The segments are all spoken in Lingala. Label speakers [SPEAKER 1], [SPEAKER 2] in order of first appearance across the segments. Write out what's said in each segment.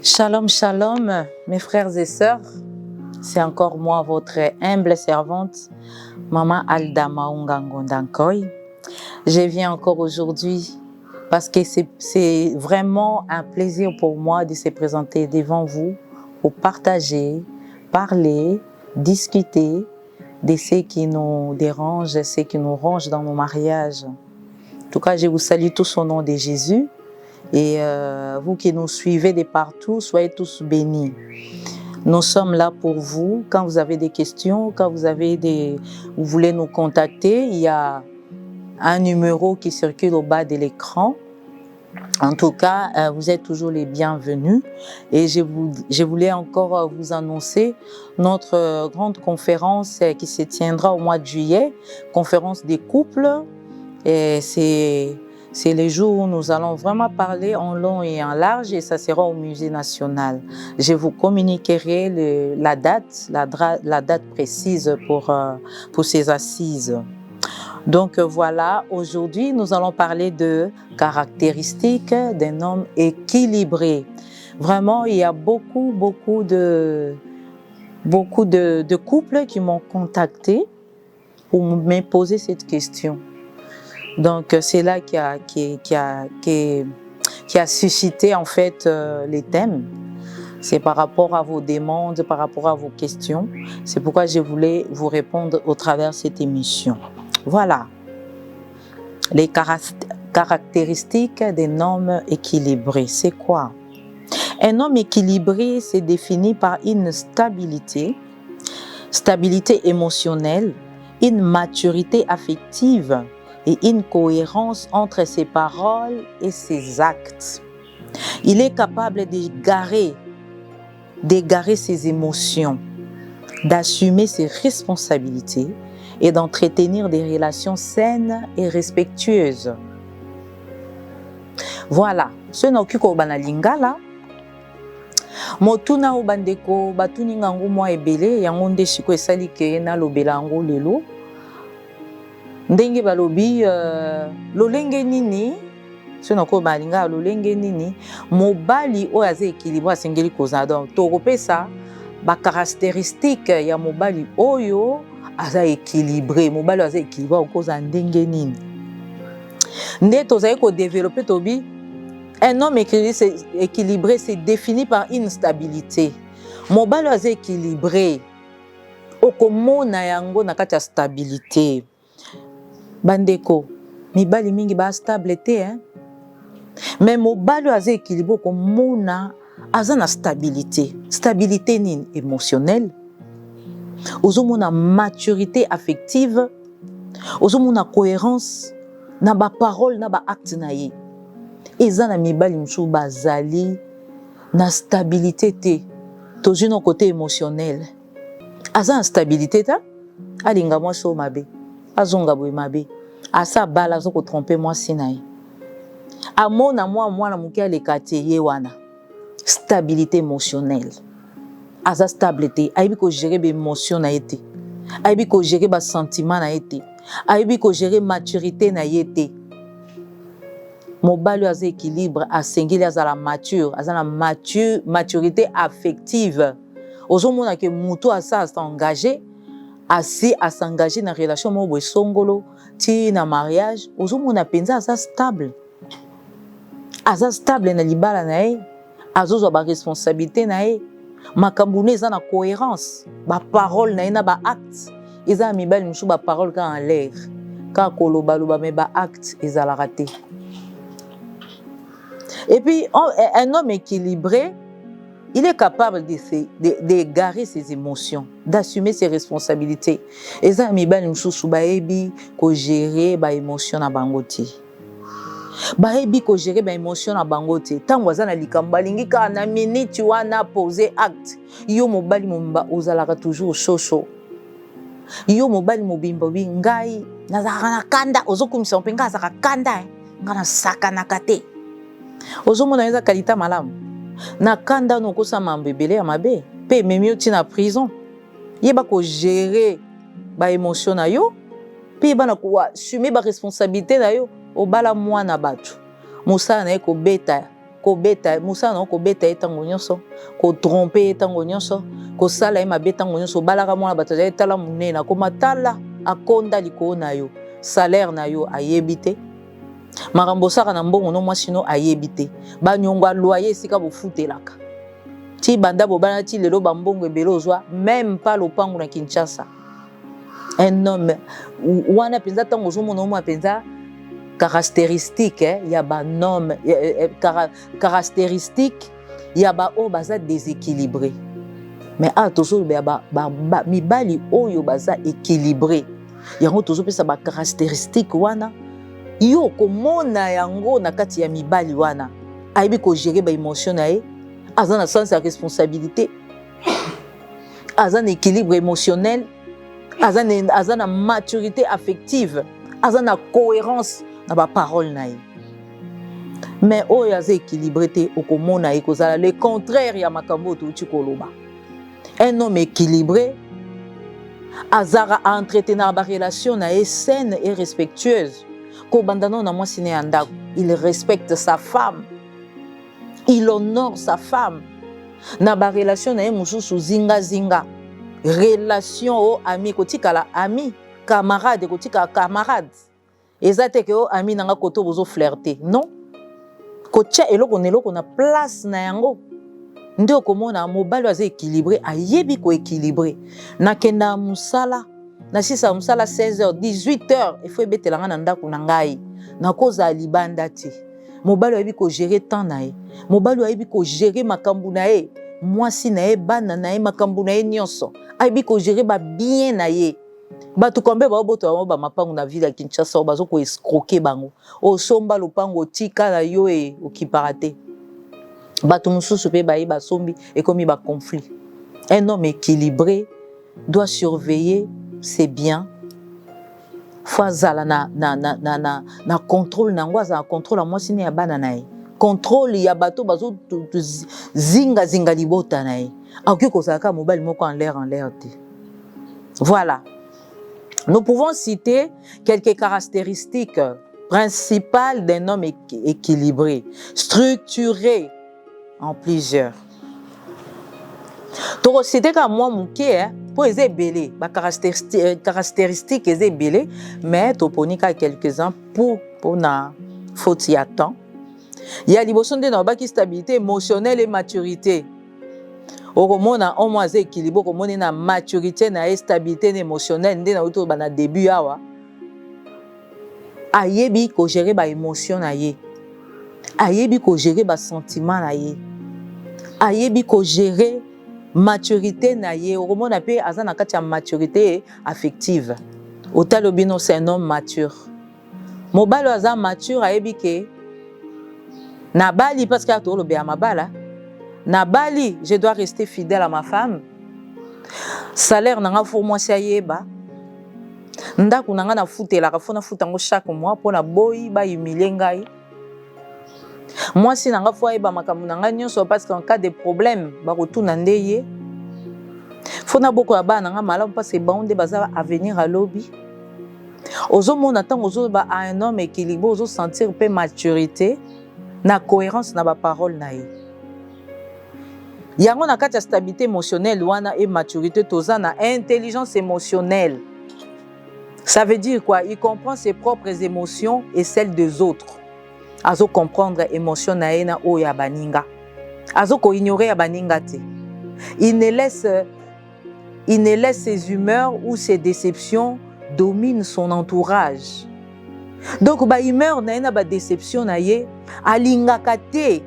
[SPEAKER 1] Shalom, shalom, mes frères et sœurs. C'est encore moi, votre humble servante, Maman Aldama Ungangondankoy. Je viens encore aujourd'hui parce que c'est vraiment un plaisir pour moi de se présenter devant vous pour partager, parler, discuter de ce qui nous dérange, ce qui nous ronge dans nos mariages. En tout cas, je vous salue tous au nom de Jésus. Et vous qui nous suivez de partout, soyez tous bénis. Nous sommes là pour vous. Quand vous avez des questions, quand vous voulez nous contacter, il y a un numéro qui circule au bas de l'écran. En tout cas, vous êtes toujours les bienvenus. Et je voulais encore vous annoncer notre grande conférence qui se tiendra au mois de juillet, conférence des couples. Et c'est les jours où nous allons vraiment parler en long et en large et ça sera au Musée national. Je vous communiquerai la date précise pour ces assises. Donc voilà, aujourd'hui nous allons parler de caractéristiques d'un homme équilibré. Vraiment, il y a beaucoup de couples qui m'ont contacté pour me poser cette question. Donc c'est là qui a suscité en fait les thèmes. C'est par rapport à vos demandes, par rapport à vos questions. C'est pourquoi je voulais vous répondre au travers de cette émission. Voilà. Les caractéristiques d'un homme équilibré, c'est quoi? Un homme équilibré, c'est défini par une stabilité émotionnelle, une maturité affective, et une cohérence entre ses paroles et ses actes. Il est capable d'égarer ses émotions, d'assumer ses responsabilités et d'entretenir des relations saines et respectueuses. Voilà, ce n'est pas bana lingala. Motuna obandeko batuni ngangu mwa ebele yango nde shiko esali ke na lobela ngo lelo. Ndenge balobi lolenge nini sona ko balinga lolenge nini mobali oyo aza équilibré asengeli kozala donc tokopesa ba caractéristique ya mobali oyo aza équilibré mobali aza équilibré okoza ndenge nini nde tozali ko développer tobi un homme équilibré c'est défini par une stabilité mobali aza équilibré okomona yango na kati ya stabilité. Bandeko, mibali mingi ba stable te hein. Mais mobali aza équilibré ko mona aza na stabilité. Stabilité nini émotionnelle. Ozomona maturité affective. Ozomona cohérence na ba parole na ba acte na ye. Eza na mibali msou bazali na stabilité te. Tozi no côté émotionnel. Aza na stabilité ta alinga mwa so mabe. Azonga boye mabe asa bala zo ko tromper moi sinaï amona moi na mukia le quartier wana stabilité émotionnelle asa stabilité aibi ko gérer be émotion na été aibi ko gérer ba sentiment na été aibi ko gérer maturité na été mobali aza équilibre asengeli azala mature azala maturité affective ozomona ke muto asa engagé assez à s'engager dans relation mo songolo ti na mariage ozomona penza asa stable na libala na ye azozwa ba responsabilité na ye makambo ne eza na cohérence ba parole na ye na ba acte eza mibali mshu ba parole ka en l'air ka koloba loba mais ba acte ezala raté. Et puis un homme équilibré il est capable d'égarer ses émotions, d'assumer ses responsabilités. Et ça, mibali msusu baebi ko gérer ba émotion na bangote. Baebi ko gérer ba émotion na bangote. Tango azana likamba lingi ka na minute wana poser acte. Yo mobali momba ozalaka toujours chaud. Yo mobali mobimba bi ngai nazaka na kanda ozokumisa mpenga azaka kanda ngana saka na kate. Ozomona eza kalita malamu. Na kanda no kosa mambebele ya mabe pe memi oti na prison yeba ko gérer ba émotion na yo pe ba na ko assumer ba responsabilité na yo obala mwana bato mosala na ye ko beta kobeta musala na kobeta etango nyonso ko tromper etango nyonso ko sala e mabe etango nyonso balaka mwana bato ya etala munene akoma tala akonda likolo na yo salaire na yo ayebi te makambo osaka na mbongo no mwasi no ayebi te banyongo loyer esika bofutelaka ti banda bobana ti lelo bambongo ebele ozwa même pas lopango na Kinshasa un homme wana penza ntango ozomona omwa penza caractéristique ya banhomme caractéristique ya baoyo baza déséquilibré mais tozoloba mibali oyo baza équilibré yango tozopesa bacaractéristique wana yo komona yango na kati ya mibali wana ayebi kogérer baémotion na ye aza na sens ya responsabilité aza na équilibre émotionnel aza na maturité affective aza na cohérence na baparole na ye mais oyo aza équilibré te okomona ye kozala le contraire ya makambo oyo touti koloba un homme équilibré azara entretenir barelation na ye saine et respectueuse kobandana na mwasi ne ya ndako il respecte sa femme il honore sa femme na barelation na ye mosusu zingazinga relation o ami kotikala ami camarade kotikala camarade eza te ke o ami nanga koto bozo flirter non kotia eloko na eloko na place na yango nde okomona mobali aza équilibré ayebi koéquilibré nakenda musala na sisa musala 16h 18h il faut ebetelanga na ndako na ngai nakozala libanda te mobali ayebi kogérer temps na ye mobali ayebi kogérer makambo na ye mwasi na ye bana na ye makambo na ye nyonso ayebi kogérer babien na ye bato kambe baoboto bango bamapango na ville ya Kinshasa oyo bazo koescroquer bango osomba lopango otika na yo okipaka te bato mosusu mpe baye basombi ekomi baconflit un homme équilibré doit surveiller ses biens fo azala na contrôle nango azala contrôle ya mwasi ne ya bana na ye contrôle ya bato bazo zingazinga libota na ye akoki kozalaka mobali moko en l'air te. Voilà, nous pouvons citer quelques caractéristiques principales d'un homme équilibré, structuré en plusieurs. Donc, c'était comme moi, mon cœur, pour les belé, les caractéristiques les belé, mais tu peux quelques-uns pour na faute y attend. Il y a l'émotion de notre stabilité émotionnelle et maturité. Okomona au moins équilibre, okomona na maturité na stabilité émotionnelle, ndé na auto bana début awa. Ayebi ko gérer ba émotion na ye. Ayebi ko gérer ba sentiment na ye. Ayebi ko gérer maturité na ye. Okomona pe azana kati ya maturité affective. Otalobino c'est un homme mature. Mobalo aza mature ayebi ke na bali parce que atolo be amabala. Na bali, je dois rester fidèle à ma femme. Salaire nanga fo mwasi ayeba. Ndako nanga na futelaka fo na futango chaque mois pour na boyi ba humilier ngai. Mwasi nanga fo ayeba makambo nanga nyonso parce qu'en cas de problème ba kotuna ndeye. Fo na boko ya ba nanga malamu parce que ba onde baza avenir à lobby. Ozo mona tango ozo ba un homme équilibré, ozo sentir peu maturité na cohérence na ba parole na ye. Yango na kati ya stabilité émotionnelle wana et maturité toza na intelligence émotionnelle. Ça veut dire quoi? Il comprend ses propres émotions et celles des autres. Azo comprendre émotion na ye na o ya baninga. Azo ko ignorer ya baninga te. Il ne laisse ses humeurs ou ses déceptions dominent son entourage. Donc ba humeur na ye na ba déception na ye alingaka te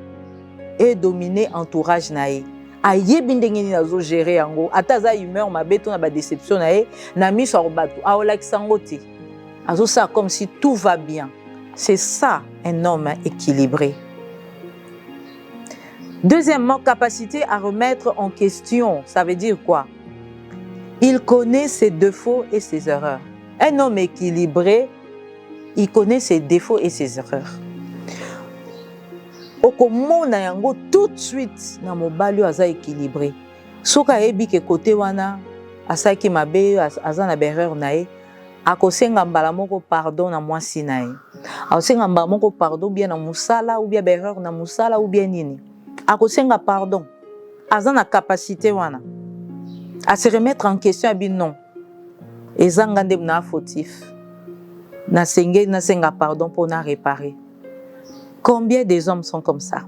[SPEAKER 1] et dominer entourage na ye. Ayebi ndenge nini azo gérer yango ata za humeur mabeto na ba déception na ye na miso ya bato aolakisa ngo te azo ça comme si tout va bien. C'est ça un homme équilibré. Deuxièmement, capacité à remettre en question. Ça veut dire quoi? Il connaît ses défauts et ses erreurs. Un homme équilibré, il connaît ses défauts et ses erreurs. Okomona yango tout de suite na mobali aza équilibré. Soka yebi ke côté wana asaki mabe azana berreur na ye akosenga mbala moko pardon na mwasi na ye. akosenga mbala moko pardon bien na musala ou bien erreur na musala ou bien nini akosenga pardon aza na capacité wana à se remettre en question abi non ezanga nde na fautif na senga pardon pour na réparer. Combien des hommes sont comme ça?